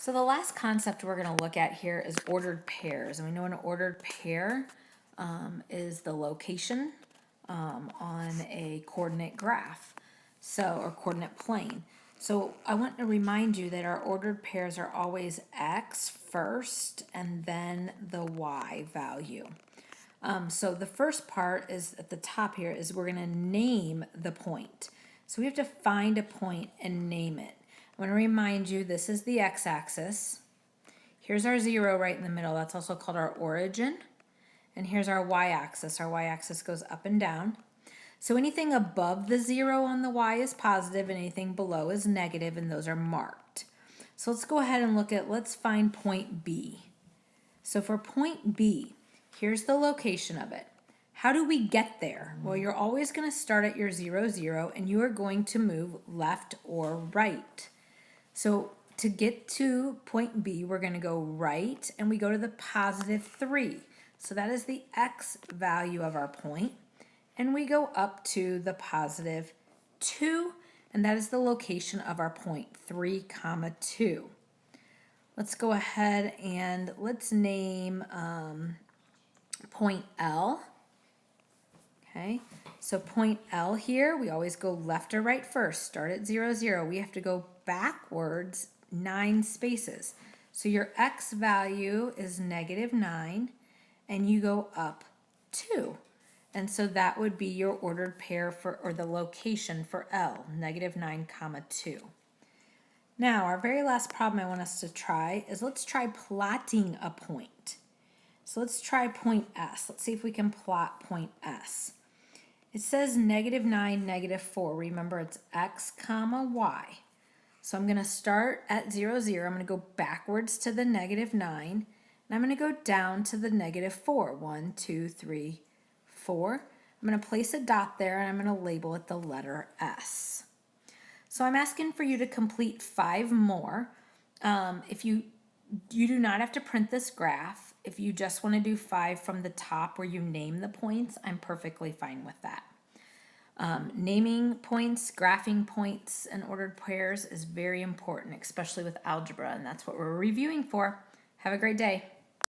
So the last concept we're going to look at here is ordered pairs. And we know an ordered pair is the location on a coordinate graph, or coordinate plane. So I want to remind you that our ordered pairs are always x first and then the y value. So the first part is at the top here is we're going to name the point. So we have to find a point and name it. I want to remind you this is the x-axis. Here's our 0 right in the middle. That's also called our origin. And here's our y-axis. Our y-axis goes up and down. So anything above the 0 on the y is positive and anything below is negative, and those are marked. So let's go ahead and let's find point B. So for point B, here's the location of it. How do we get there? Well, you're always going to start at your 0, 0, and you are going to move left or right. So to get to point B, we're going to go right, and we go to the positive 3. So that is the x value of our point. And we go up to the positive 2, and that is the location of our point, 3, 2. Let's go ahead and let's name point L. Okay, so point L here, we always go left or right first. Start at 0, 0. We have to go backwards 9 spaces. So your x value is -9, and you go up 2. And so that would be your ordered pair or the location for L, -9, 2. Now, our very last problem I want us to try is let's try plotting a point. So let's try point S. Let's see if we can plot point S. It says -9, -4. Remember, it's x, y. So I'm going to start at 0, 0. I'm going to go backwards to the -9, and I'm going to go down to the -4. 1, 2, 3, 4. I'm going to place a dot there, and I'm going to label it the letter S. So I'm asking for you to complete 5 more. If you do not have to print this graph. If you just want to do 5 from the top where you name the points, I'm perfectly fine with that. Naming points, graphing points, and ordered pairs is very important, especially with algebra, and that's what we're reviewing for. Have a great day.